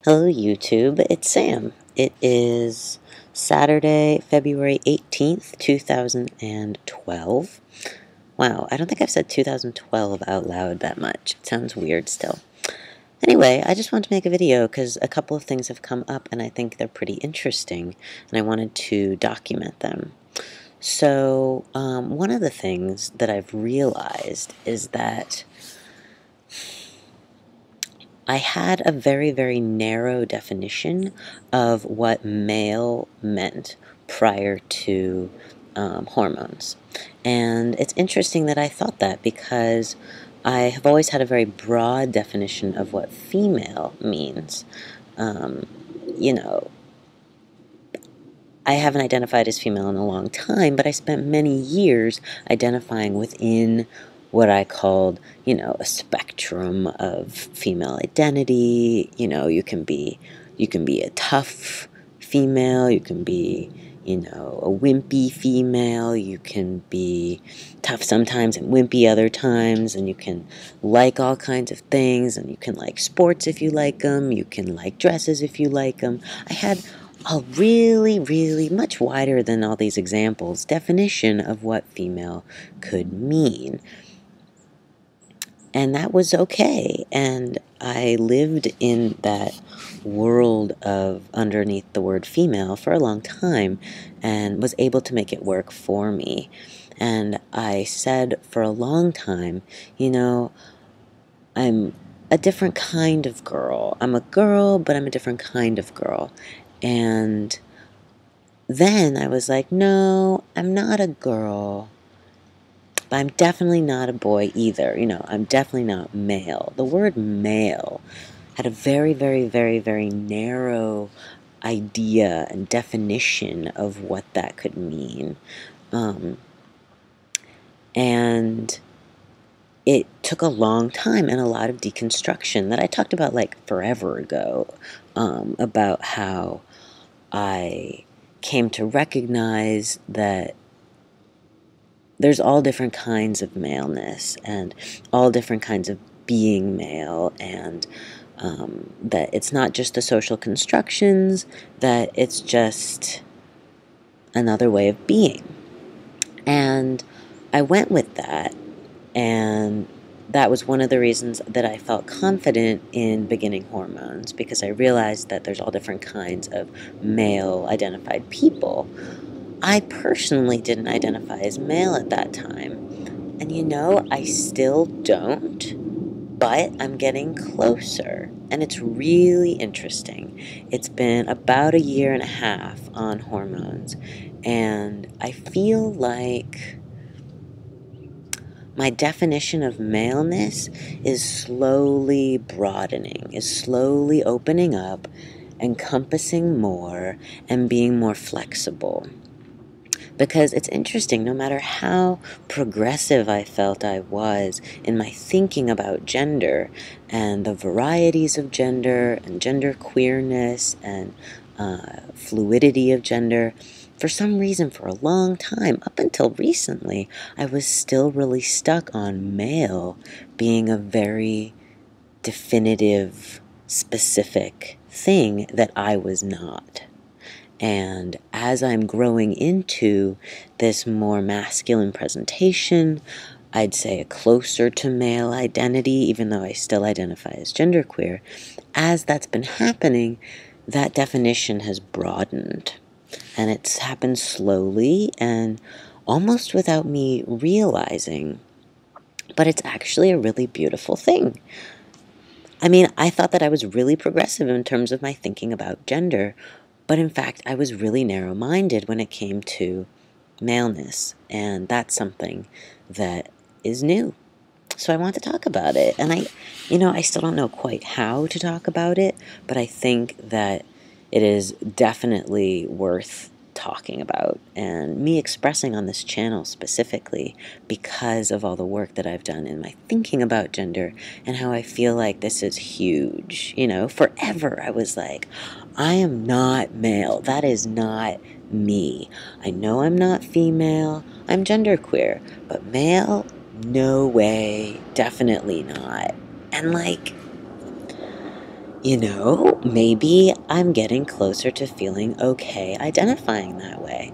Hello YouTube, it's Sam. It is Saturday, February 18th, 2012. Wow, I don't think I've said 2012 out loud that much. It sounds weird still. Anyway, I just wanted to make a video because a couple of things have come up and I think they're pretty interesting and I wanted to document them. So, one of the things that I've realized is that I had a very, very narrow definition of what male meant prior to hormones. And it's interesting that I thought that because I have always had a very broad definition of what female means. You know, I haven't identified as female in a long time, but I spent many years identifying within what I called, a spectrum of female identity. You can be a tough female, you can be, a wimpy female, you can be tough sometimes and wimpy other times, and you can like all kinds of things, and you can like sports if you like them, you can like dresses if you like them. I had a really, really much wider than all these examples definition of what female could mean. And that was okay. And I lived in that world of underneath the word female for a long time and was able to make it work for me. And I said for a long time, I'm a different kind of girl. I'm a girl, but I'm a different kind of girl. And then I was like, no, I'm not a girl, but I'm definitely not a boy either. I'm definitely not male. The word male had a very, very, very, very narrow idea and definition of what that could mean. And it took a long time and a lot of deconstruction that I talked about like forever ago, about how I came to recognize that there's all different kinds of maleness and all different kinds of being male, and that it's not just the social constructions, that it's just another way of being. And I went with that, and that was one of the reasons that I felt confident in beginning hormones, because I realized that there's all different kinds of male-identified people. I personally didn't identify as male at that time, and I still don't, but I'm getting closer, and it's really interesting. It's been about 1.5 years on hormones, and I feel like my definition of maleness is slowly broadening, is slowly opening up, encompassing more, and being more flexible. Because it's interesting, no matter how progressive I felt I was in my thinking about gender and the varieties of gender and gender queerness and fluidity of gender, for some reason, for a long time, up until recently, I was still really stuck on male being a very definitive, specific thing that I was not. And as I'm growing into this more masculine presentation, I'd say a closer to male identity, even though I still identify as genderqueer, as that's been happening, that definition has broadened. And it's happened slowly and almost without me realizing, but it's actually a really beautiful thing. I mean, I thought that I was really progressive in terms of my thinking about gender, but in fact, I was really narrow-minded when it came to maleness, and that's something that is new. So I want to talk about it, and I still don't know quite how to talk about it, but I think that it is definitely worth talking about, and me expressing on this channel specifically because of all the work that I've done in my thinking about gender and how I feel like this is huge. Forever I was like, I am not male. That is not me. I know I'm not female. I'm genderqueer, but male? No way. Definitely not. And maybe I'm getting closer to feeling okay identifying that way.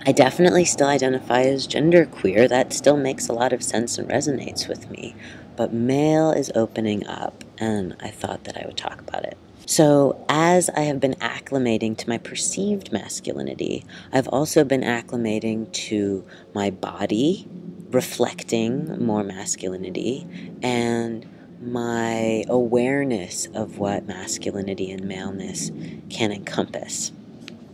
I definitely still identify as genderqueer. That still makes a lot of sense and resonates with me. But male is opening up, and I thought that I would talk about it. So, as I have been acclimating to my perceived masculinity, I've also been acclimating to my body reflecting more masculinity and my awareness of what masculinity and maleness can encompass.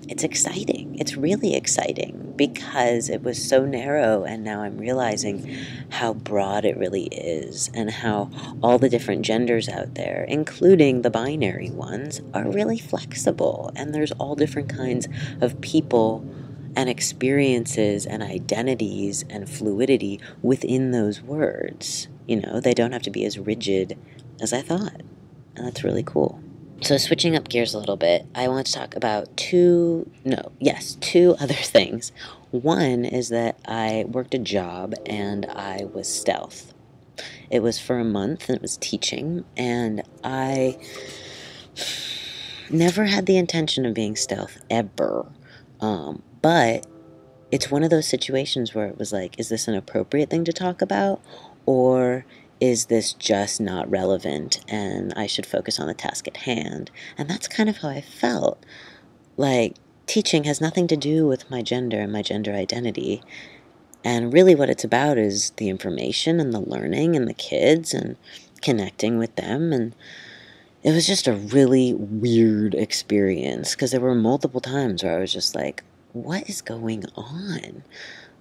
It's exciting. It's really exciting because it was so narrow, and now I'm realizing how broad it really is and how all the different genders out there, including the binary ones, are really flexible, and there's all different kinds of people and experiences and identities and fluidity within those words. They don't have to be as rigid as I thought, and that's really cool. So switching up gears a little bit, I want to talk about two other things. One is that I worked a job and I was stealth. It was for a month and it was teaching, and I never had the intention of being stealth ever. But it's one of those situations where it was like, is this an appropriate thing to talk about, or is this just not relevant and I should focus on the task at hand? And that's kind of how I felt. Like, teaching has nothing to do with my gender and my gender identity. And really what it's about is the information and the learning and the kids and connecting with them. And it was just a really weird experience because there were multiple times where I was just like, what is going on?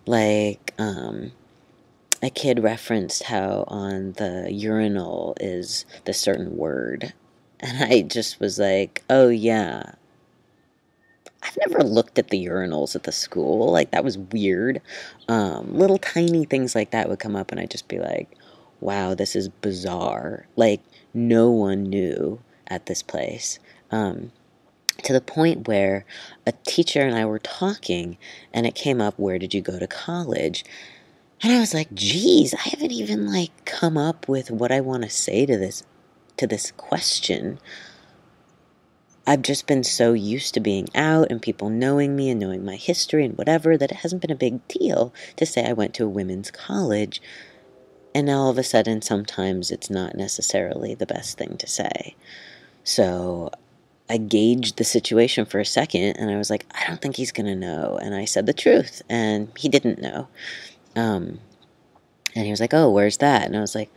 Like, a kid referenced how on the urinal is the certain word. And I just was like, oh yeah. I've never looked at the urinals at the school. Like, that was weird. Little tiny things like that would come up, and I'd just be like, wow, this is bizarre. Like, no one knew at this place. To the point where a teacher and I were talking, and it came up, where did you go to college? And I was like, geez, I haven't even, come up with what I want to say to this question. I've just been so used to being out and people knowing me and knowing my history and whatever that it hasn't been a big deal to say I went to a women's college. And now all of a sudden, sometimes it's not necessarily the best thing to say. So I gauged the situation for a second, and I was like, I don't think he's going to know. And I said the truth, and he didn't know. And he was like, oh, where's that? And I was like,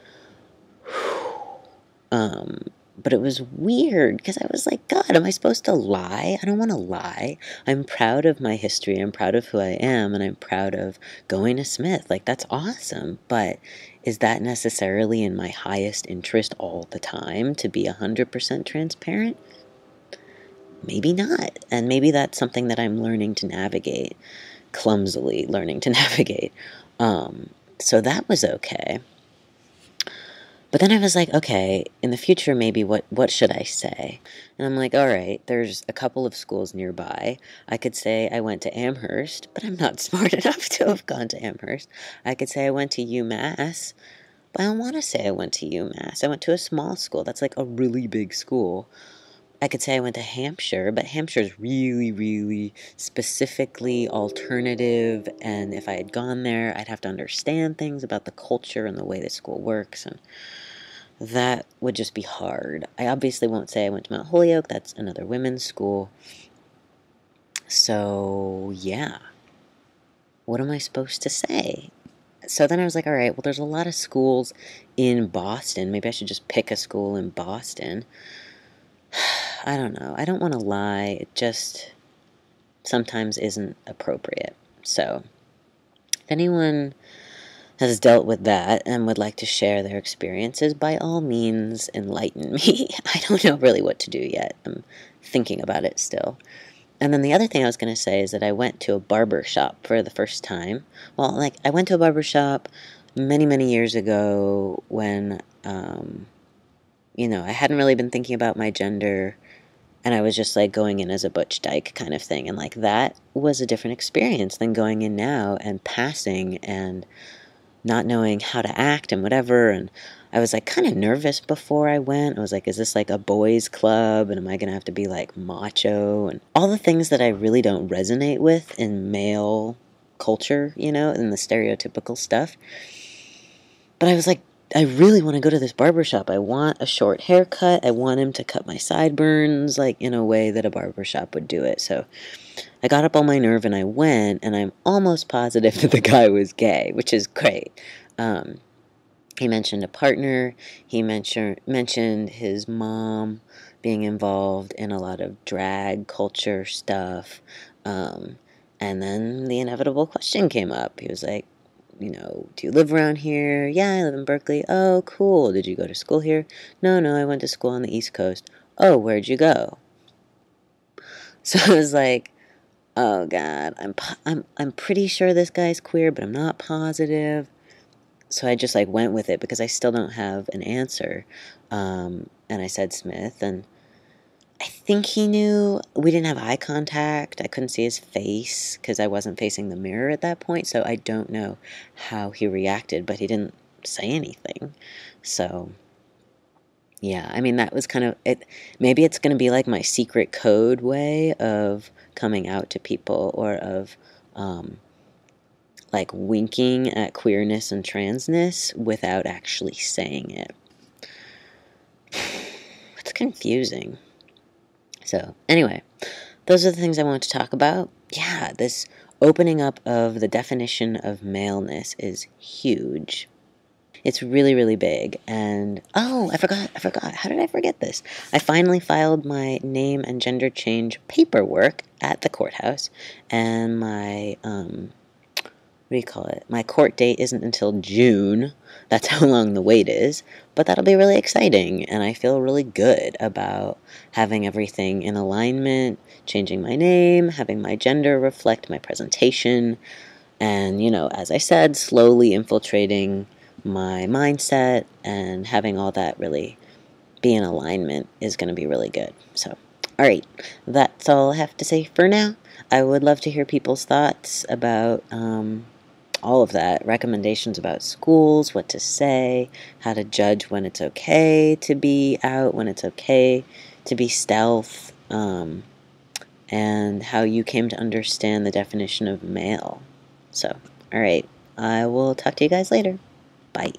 but it was weird because I was like, God, am I supposed to lie? I don't want to lie. I'm proud of my history. I'm proud of who I am, and I'm proud of going to Smith. Like, that's awesome. But is that necessarily in my highest interest all the time to be 100% transparent? Maybe not. And maybe that's something that I'm learning to navigate, clumsily learning to navigate. So that was okay. But then I was like, okay, in the future, maybe what should I say? And I'm like, all right, there's a couple of schools nearby. I could say I went to Amherst, but I'm not smart enough to have gone to Amherst. I could say I went to UMass, but I don't want to say I went to UMass. I went to a small school. That's like a really big school. I could say I went to Hampshire, but Hampshire is really, really specifically alternative, and if I had gone there, I'd have to understand things about the culture and the way the school works, and that would just be hard. I obviously won't say I went to Mount Holyoke. That's another women's school. So, yeah. What am I supposed to say? So then I was like, all right, well, there's a lot of schools in Boston. Maybe I should just pick a school in Boston. I don't know. I don't want to lie. It just sometimes isn't appropriate. So, if anyone has dealt with that and would like to share their experiences, by all means, enlighten me. I don't know really what to do yet. I'm thinking about it still. And then the other thing I was going to say is that I went to a barber shop for the first time. Well, I went to a barber shop many, many years ago when, I hadn't really been thinking about my gender, and I was just, going in as a butch dyke kind of thing. And, that was a different experience than going in now and passing and not knowing how to act and whatever. And I was like kind of nervous before I went. I was like, is this like a boys' club? And am I going to have to be like macho? And all the things that I really don't resonate with in male culture, you know, and the stereotypical stuff. But I was like, I really want to go to this barbershop. I want a short haircut. I want him to cut my sideburns like in a way that a barbershop would do it. So I got up on my nerve and I went, and I'm almost positive that the guy was gay, which is great. He mentioned a partner. He mentioned his mom being involved in a lot of drag culture stuff. And then the inevitable question came up. He was like, you know, do you live around here? Yeah, I live in Berkeley. Oh, cool. Did you go to school here? No, I went to school on the East Coast. Oh, where'd you go? So I was like, oh God, I'm pretty sure this guy's queer, but I'm not positive. So I just like went with it because I still don't have an answer. And I said Smith, and I think he knew. We didn't have eye contact. I couldn't see his face because I wasn't facing the mirror at that point. So I don't know how he reacted, but he didn't say anything. So yeah, I mean, that was kind of it. Maybe it's going to be like my secret code way of coming out to people, or of like winking at queerness and transness without actually saying it. It's confusing. So, anyway, those are the things I want to talk about. Yeah, this opening up of the definition of maleness is huge. It's really, really big. And, oh, I forgot. How did I forget this? I finally filed my name and gender change paperwork at the courthouse, and my, what do you call it? My court date isn't until June. That's how long the wait is. But that'll be really exciting, and I feel really good about having everything in alignment, changing my name, having my gender reflect my presentation, and, you know, as I said, slowly infiltrating my mindset, and having all that really be in alignment is going to be really good. So, all right, that's all I have to say for now. I would love to hear people's thoughts about all of that, recommendations about schools, what to say, how to judge when it's okay to be out, when it's okay to be stealth, and how you came to understand the definition of male. So, all right, I will talk to you guys later. Bye.